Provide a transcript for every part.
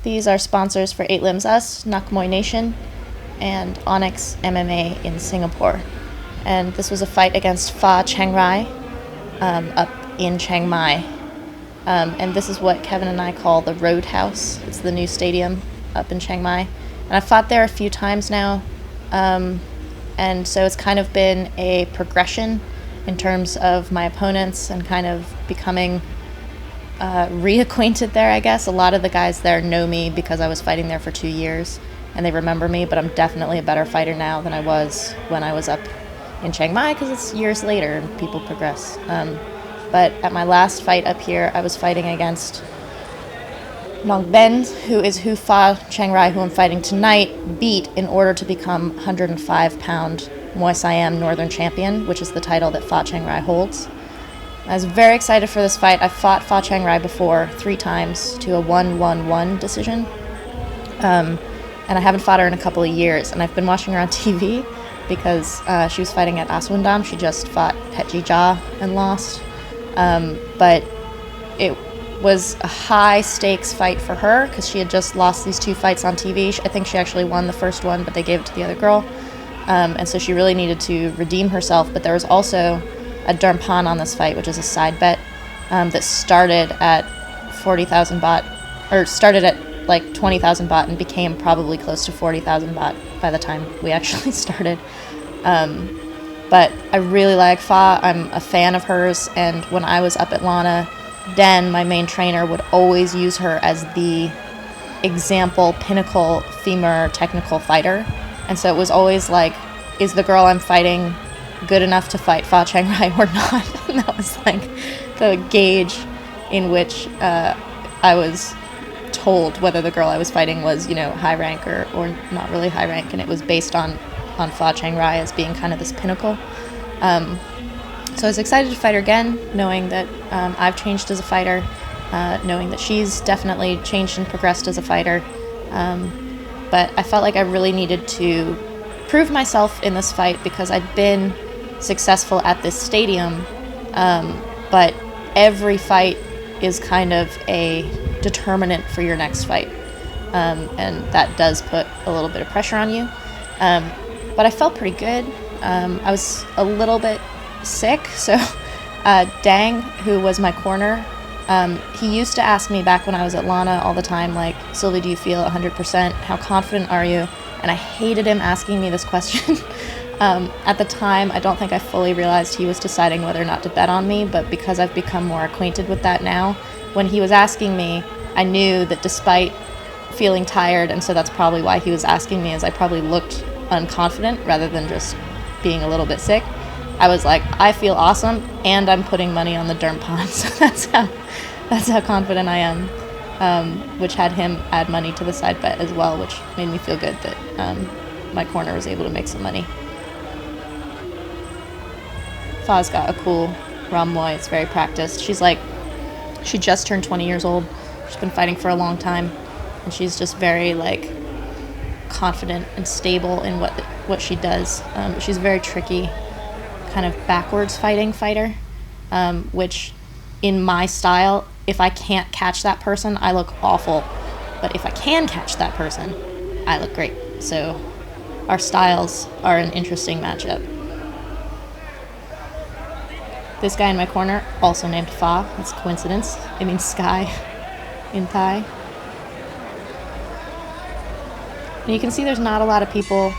These are sponsors for 8 Limbs Us, Muay Nation, and Onyx MMA in Singapore. And this was a fight against Fa Chiang Rai up in Chiang Mai. And this is what Kevin and I call the Roadhouse. It's the new stadium up in Chiang Mai. And I've fought there a few times now. And so it's kind of been a progression in terms of my opponents and kind of becoming reacquainted there, I guess. A lot of the guys there know me because I was fighting there for 2 years, and they remember me, but I'm definitely a better fighter now than I was when I was up in Chiang Mai, because it's years later and people progress. But at my last fight up here, I was fighting against Nong Ben, who Fa Chiang Rai, who I'm fighting tonight, beat in order to become 105-pound Muay Siam Northern Champion, which is the title that Fa Chiang Rai holds. I was very excited for this fight. I fought Fa Chiang Rai before 3 times to a 1-1-1 decision. And I haven't fought her in a couple of years. And I've been watching her on TV because she was fighting at Sakunthong. She just fought Petji Ja and lost. But it was a high-stakes fight for her because she had just lost these 2 fights on TV. I think she actually won the first one, but they gave it to the other girl. And so she really needed to redeem herself. But there was also a Dermpan on this fight, which is a side bet that started at 40,000 baht, or started at like 20,000 baht and became probably close to 40,000 baht by the time we actually started. But I really like Fa. I'm a fan of hers, and when I was up at Lana, Den, my main trainer, would always use her as the example, pinnacle, femur technical fighter. And so it was always like, is the girl I'm fighting good enough to fight Fa Chiang Rai or not? And that was like the gauge in which I was told whether the girl I was fighting was, high rank or not really high rank, and it was based on Fa Chiang Rai as being kind of this pinnacle. So I was excited to fight her again, knowing that I've changed as a fighter, knowing that she's definitely changed and progressed as a fighter. But I felt like I really needed to prove myself in this fight because I'd been successful at this stadium, but every fight is kind of a determinant for your next fight, and that does put a little bit of pressure on you. But I felt pretty good. I was a little bit sick, so Dang, who was my corner, he used to ask me back when I was at Lana all the time, like, Sylvie, do you feel 100%? How confident are you? And I hated him asking me this question. At the time, I don't think I fully realized he was deciding whether or not to bet on me, but because I've become more acquainted with that now, when he was asking me, I knew that despite feeling tired, and so that's probably why he was asking me, as I probably looked unconfident rather than just being a little bit sick, I was like, I feel awesome, and I'm putting money on the Dermpan, so that's how confident I am, which had him add money to the side bet as well, which made me feel good that my corner was able to make some money. Fa's got a cool Ram Muay. It's very practiced. She just turned 20 years old. She's been fighting for a long time, and she's just very confident and stable in what she does. She's a very tricky, kind of backwards fighting fighter, which in my style, if I can't catch that person, I look awful. But if I can catch that person, I look great. So our styles are an interesting matchup. This guy in my corner, also named Fa. That's a coincidence. It means sky in Thai. And you can see there's not a lot of people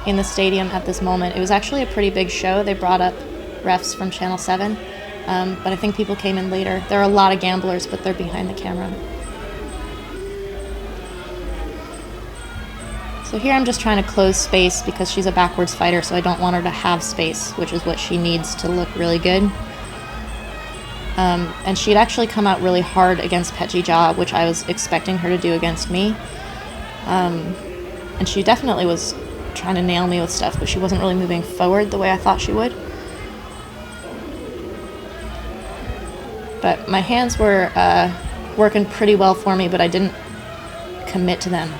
in the stadium at this moment. It was actually a pretty big show. They brought up refs from Channel 7, but I think people came in later. There are a lot of gamblers, but they're behind the camera. So here I'm just trying to close space because she's a backwards fighter, so I don't want her to have space, which is what she needs to look really good. And she'd actually come out really hard against Petji Ja, which I was expecting her to do against me. And she definitely was trying to nail me with stuff, but she wasn't really moving forward the way I thought she would. But my hands were working pretty well for me, but I didn't commit to them.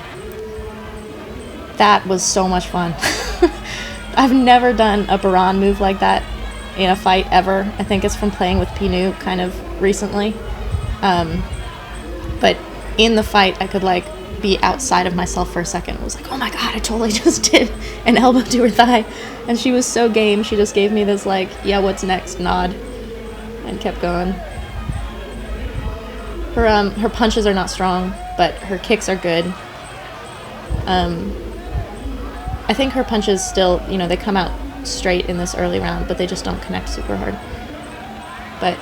That was so much fun. I've never done a Baran move like that in a fight ever. I think it's from playing with Pinu kind of recently. But in the fight, I could be outside of myself for a second. I was like, oh my God, I totally just did an elbow to her thigh. And she was so game. She just gave me this like, yeah, what's next nod and kept going. Her punches are not strong, but her kicks are good. I think her punches still, they come out straight in this early round, but they just don't connect super hard. But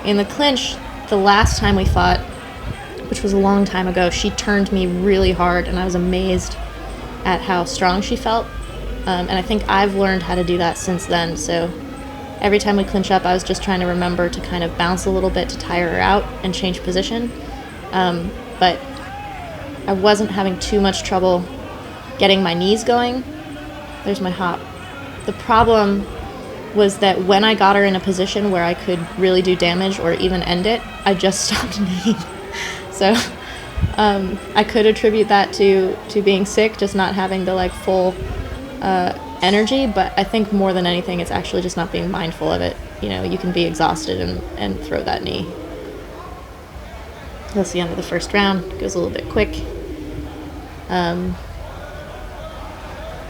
in the clinch, the last time we fought, which was a long time ago, she turned me really hard, and I was amazed at how strong she felt. And I think I've learned how to do that since then. So every time we clinch up, I was just trying to remember to kind of bounce a little bit to tire her out and change position. But I wasn't having too much trouble getting my knees going. There's my hop. The problem was that when I got her in a position where I could really do damage or even end it, I just stopped kneeing. So I could attribute that to being sick, just not having the like full energy, but I think more than anything it's actually just not being mindful of it. You can be exhausted and throw that knee. That's the end of the first round. It goes a little bit quick.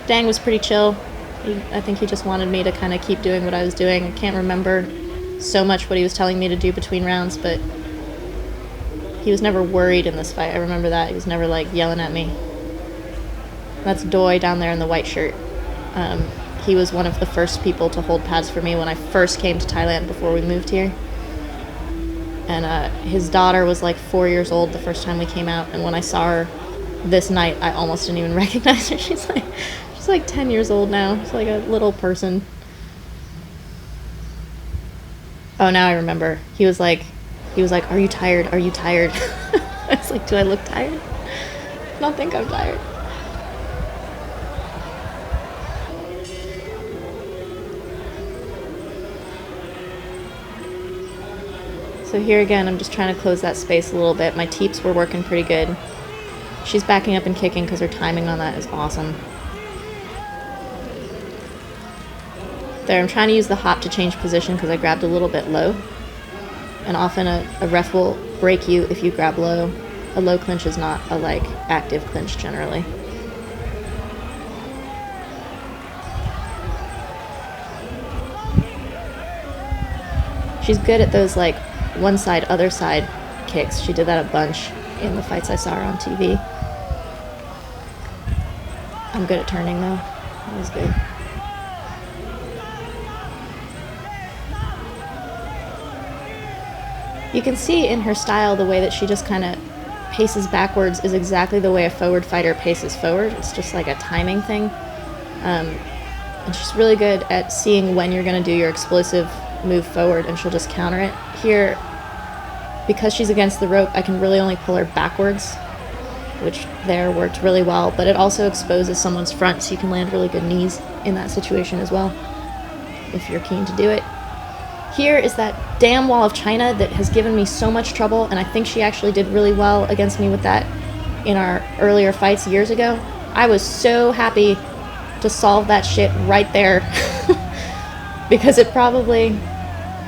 Dang was pretty chill. I think he just wanted me to kind of keep doing what I was doing. I can't remember so much what he was telling me to do between rounds, but he was never worried in this fight. I remember that. He was never like yelling at me. That's Doi down there in the white shirt. He was one of the first people to hold pads for me when I first came to Thailand before we moved here. And his daughter was like 4 years old the first time we came out, and when I saw her this night, I almost didn't even recognize her. She's like 10 years old now. She's like a little person. Oh, now I remember. He was like, are you tired? Are you tired? I was like, do I look tired? I don't think I'm tired. So here again, I'm just trying to close that space a little bit. My teeps were working pretty good. She's backing up and kicking because her timing on that is awesome. There, I'm trying to use the hop to change position because I grabbed a little bit low. And often a ref will break you if you grab low. A low clinch is not a like active clinch generally. She's good at those like one side, other side kicks. She did that a bunch in the fights I saw her on TV. I'm good at turning though. That was good. You can see in her style the way that she just kind of paces backwards is exactly the way a forward fighter paces forward. It's just like a timing thing. And she's really good at seeing when you're going to do your explosive move forward, and she'll just counter it. Here, because she's against the rope, I can really only pull her backwards, which there worked really well, but it also exposes someone's front, so you can land really good knees in that situation as well, if you're keen to do it. Here is that damn wall of China that has given me so much trouble, and I think she actually did really well against me with that in our earlier fights years ago. I was so happy to solve that shit right there because it probably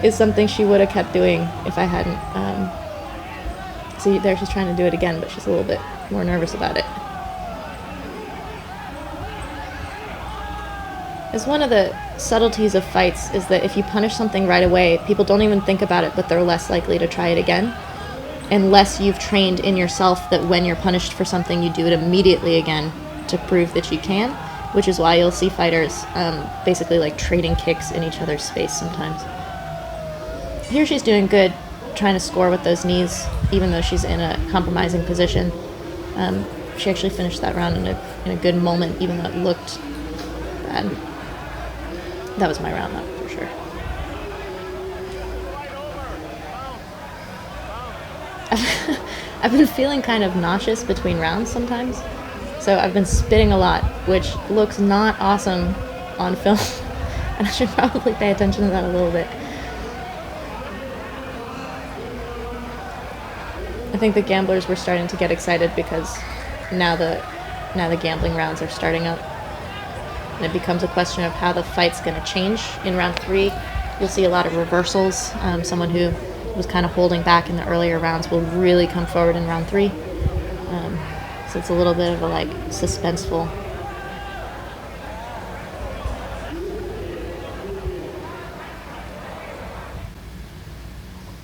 is something she would have kept doing if I hadn't. See, there she's trying to do it again, but she's a little bit more nervous about it. As one of the subtleties of fights is that if you punish something right away, people don't even think about it, but they're less likely to try it again, unless you've trained in yourself that when you're punished for something, you do it immediately again to prove that you can, which is why you'll see fighters basically like trading kicks in each other's space sometimes. Here she's doing good, trying to score with those knees, even though she's in a compromising position. She actually finished that round in a good moment, even though it looked bad. That was my round, though, for sure. I've been feeling kind of nauseous between rounds sometimes, so I've been spitting a lot, which looks not awesome on film, and I should probably pay attention to that a little bit. I think the gamblers were starting to get excited because now the gambling rounds are starting up. And it becomes a question of how the fight's going to change. In round 3, you'll see a lot of reversals. Someone who was kind of holding back in the earlier rounds will really come forward in round 3. So it's a little bit of a like suspenseful.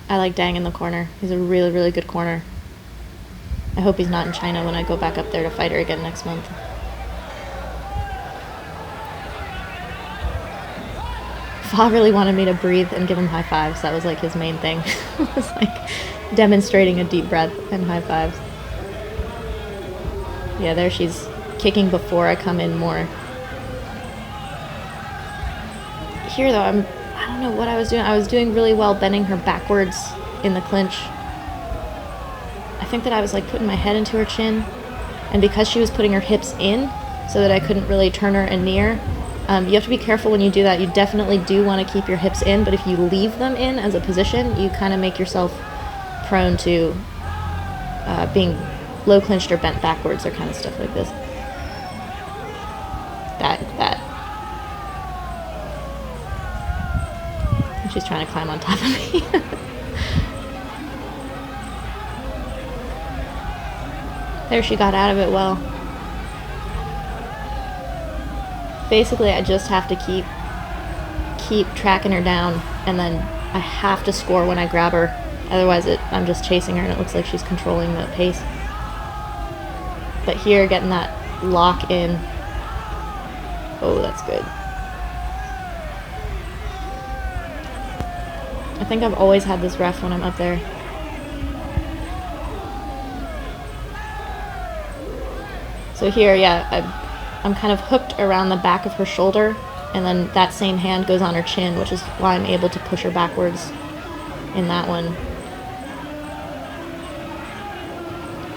I like Dang in the corner. He's a really, really good corner. I hope he's not in China when I go back up there to fight her again next month. Fa really wanted me to breathe and give him high fives. That was like his main thing. It was like demonstrating a deep breath and high fives. Yeah, there she's kicking before I come in more. Here though, I don't know what I was doing. I was doing really well bending her backwards in the clinch. I think that I was like putting my head into her chin, and because she was putting her hips in so that I couldn't really turn her and knee her, you have to be careful when you do that. You definitely do want to keep your hips in, but if you leave them in as a position, you kind of make yourself prone to being low clinched or bent backwards or kind of stuff like this. That. And she's trying to climb on top of me. There, she got out of it well. Basically, I just have to keep tracking her down, and then I have to score when I grab her. Otherwise, I'm just chasing her, and it looks like she's controlling the pace. But here, getting that lock in. Oh, that's good. I think I've always had this ref when I'm up there. So here, yeah, I'm kind of hooked around the back of her shoulder, and then that same hand goes on her chin, which is why I'm able to push her backwards in that one.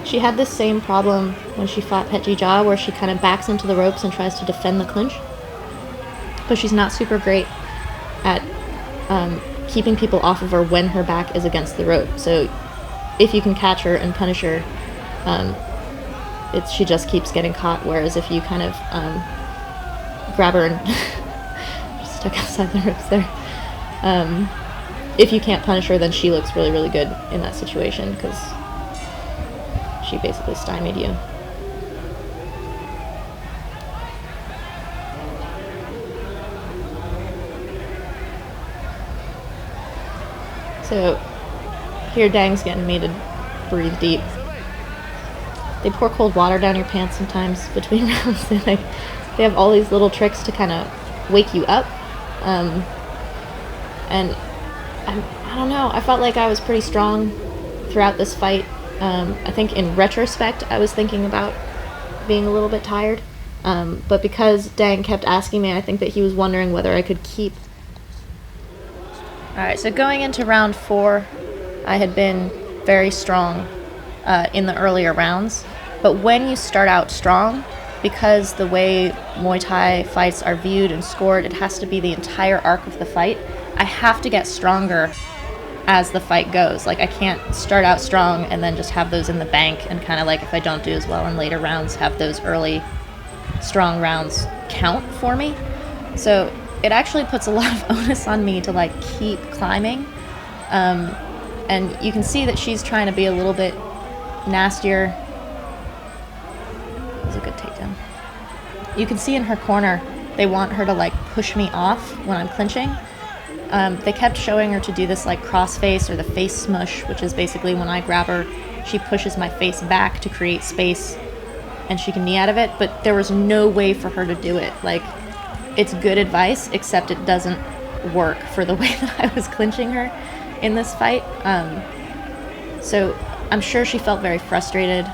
She had this same problem when she fought Petji Jha, where she kind of backs into the ropes and tries to defend the clinch. But she's not super great at keeping people off of her when her back is against the rope. So if you can catch her and punish her, she just keeps getting caught, whereas if you kind of grab her and she's stuck outside the ropes there. If you can't punish her, then she looks really, really good in that situation because she basically stymied you. So here Dang's getting me to breathe deep. They pour cold water down your pants sometimes between rounds. They have all these little tricks to kind of wake you up. And I don't know, I felt like I was pretty strong throughout this fight. I think in retrospect, I was thinking about being a little bit tired. But because Dang kept asking me, I think that he was wondering whether I could keep. Alright, so going into round 4, I had been very strong in the earlier rounds. But when you start out strong, because the way Muay Thai fights are viewed and scored, it has to be the entire arc of the fight. I have to get stronger as the fight goes. Like, I can't start out strong and then just have those in the bank and kind of like, if I don't do as well in later rounds, have those early strong rounds count for me. So it actually puts a lot of onus on me to like keep climbing. And you can see that she's trying to be a little bit nastier. That was a good takedown. You can see in her corner, they want her to like push me off when I'm clinching. They kept showing her to do this like cross face or the face smush, which is basically when I grab her, she pushes my face back to create space and she can knee out of it, but there was no way for her to do it. Like, it's good advice, except it doesn't work for the way that I was clinching her in this fight. So I'm sure she felt very frustrated.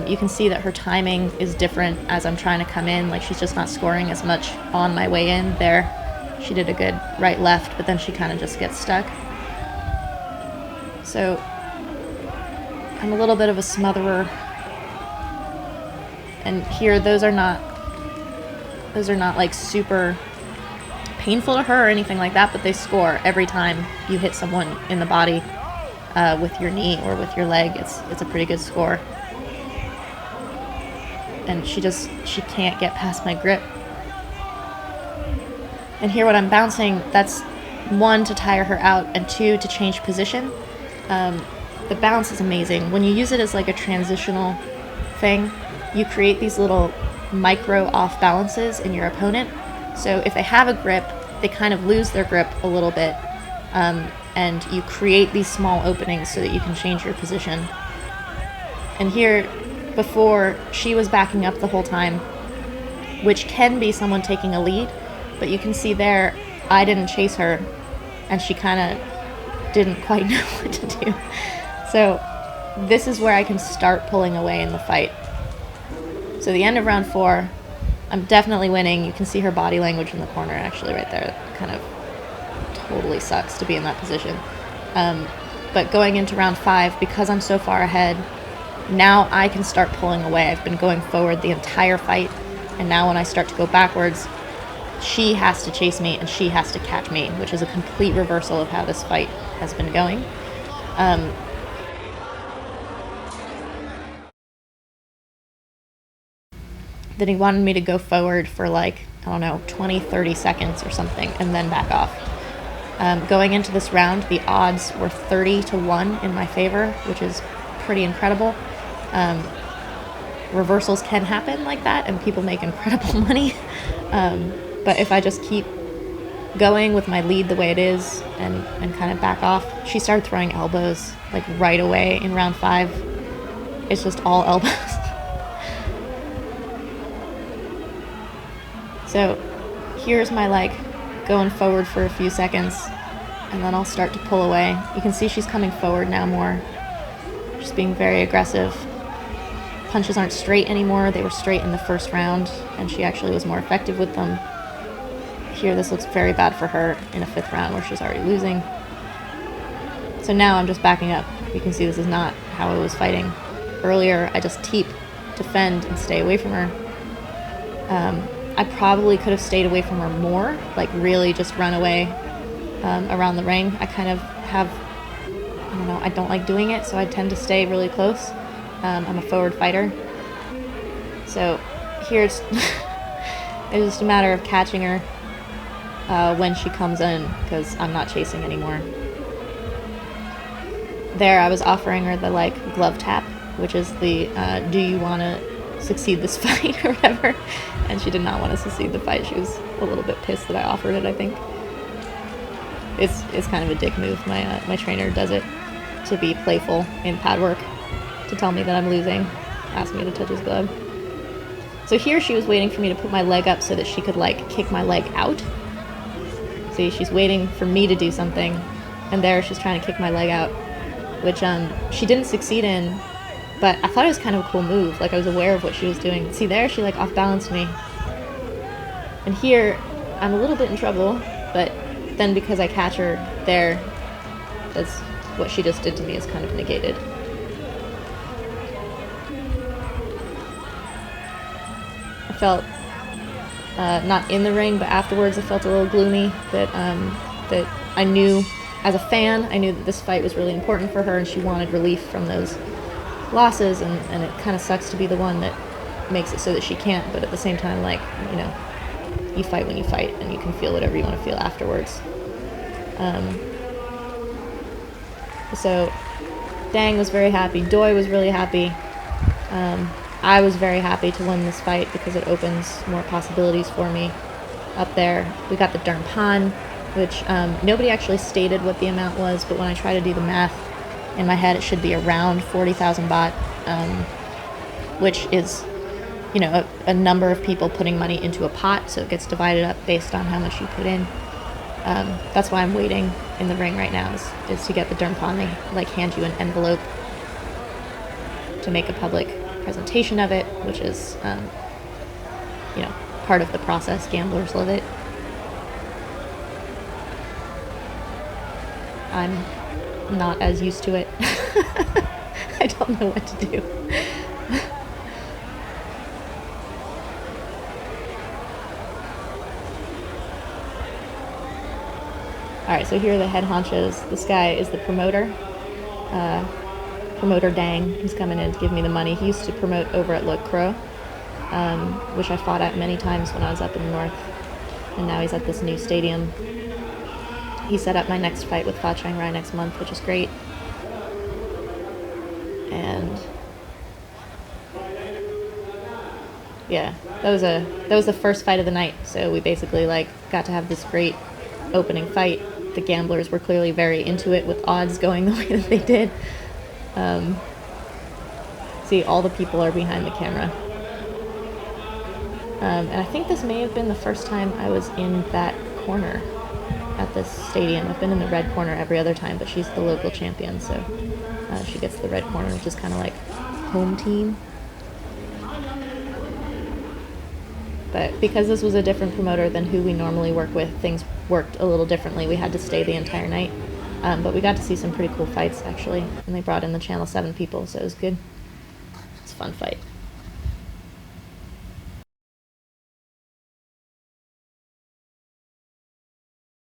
You can see that her timing is different as I'm trying to come in. Like, she's just not scoring as much on my way in there. She did a good right-left, but then she kind of just gets stuck. So I'm a little bit of a smotherer. And here, those are not like super painful to her or anything like that, but they score every time you hit someone in the body with your knee or with your leg. It's a pretty good score. And she can't get past my grip. And here when I'm bouncing, that's 1, to tire her out, and 2, to change position. the bounce is amazing. When you use it as like a transitional thing, you create these little micro off balances in your opponent. So if they have a grip, they kind of lose their grip a little bit, and you create these small openings so that you can change your position. And here, before, she was backing up the whole time, which can be someone taking a lead, but you can see there, I didn't chase her, and she kind of didn't quite know what to do. So this is where I can start pulling away in the fight. So the end of round 4, I'm definitely winning. You can see her body language in the corner, actually, right there. It kind of totally sucks to be in that position. But going into round 5, because I'm so far ahead, now I can start pulling away. I've been going forward the entire fight, and now when I start to go backwards, she has to chase me and she has to catch me, which is a complete reversal of how this fight has been going. Then he wanted me to go forward for like, I don't know, 20, 30 seconds or something, and then back off. Going into this round, the odds were 30-1 in my favor, which is pretty incredible. Reversals can happen like that, and people make incredible money. But if I just keep going with my lead the way it is and kind of back off, she started throwing elbows like right away in round 5. It's just all elbows. So here's my like going forward for a few seconds, and then I'll start to pull away. You can see she's coming forward now more, just being very aggressive. Punches aren't straight anymore. They were straight in the first round, and she actually was more effective with them. Here, this looks very bad for her in a 5th round where she's already losing. So now I'm just backing up. You can see this is not how I was fighting. Earlier, I just teep, defend, and stay away from her. I probably could have stayed away from her more, like really just run away around the ring. I kind of have, I don't know, I don't like doing it, so I tend to stay really close. I'm a forward fighter. So here it's just a matter of catching her when she comes in, because I'm not chasing anymore. There I was offering her the like glove tap, which is the do you want to succeed this fight or whatever, and she did not want to succeed the fight. She was a little bit pissed that I offered it, I think. It's kind of a dick move. My trainer does it to be playful in pad work, to tell me that I'm losing, ask me to touch his glove. So here she was waiting for me to put my leg up so that she could like kick my leg out. See, she's waiting for me to do something, and there she's trying to kick my leg out, which she didn't succeed in, but I thought it was kind of a cool move. Like, I was aware of what she was doing. See, there she like off-balanced me. And here, I'm a little bit in trouble, but then because I catch her there, that's what she just did to me is kind of negated. I felt, not in the ring, but afterwards I felt a little gloomy that I knew, as a fan, I knew that this fight was really important for her and she wanted relief from those losses, and it kind of sucks to be the one that makes it so that she can't, but at the same time, like, you know, you fight when you fight, and you can feel whatever you want to feel afterwards. So Dang was very happy, Doi was really happy, I was very happy to win this fight because it opens more possibilities for me up there. We got the Dermpan, which nobody actually stated what the amount was, but when I try to do the math in my head, it should be around 40,000 baht, which is, you know, a number of people putting money into a pot, so it gets divided up based on how much you put in. That's why I'm waiting in the ring right now, is to get the Dermpan. They like hand you an envelope to make a public presentation of it, which is, you know, part of the process. Gamblers love it. I'm not as used to it. I don't know what to do. Alright, so here are the head honchos. This guy is the promoter. Promoter Dang. He's coming in to give me the money. He used to promote over at Le Croix, which I fought at many times when I was up in the north. And now he's at this new stadium. He set up my next fight with Fa Chiang Rai next month, which is great. And yeah, that was the first fight of the night. So we basically like got to have this great opening fight. The gamblers were clearly very into it with odds going the way that they did. See, all the people are behind the camera. And I think this may have been the first time I was in that corner at this stadium. I've been in the red corner every other time, but she's the local champion, so she gets the red corner, which is kind of like home team. But because this was a different promoter than who we normally work with, things worked a little differently. We had to stay the entire night. But we got to see some pretty cool fights, actually. And they brought in the Channel 7 people, so it was good. It's a fun fight.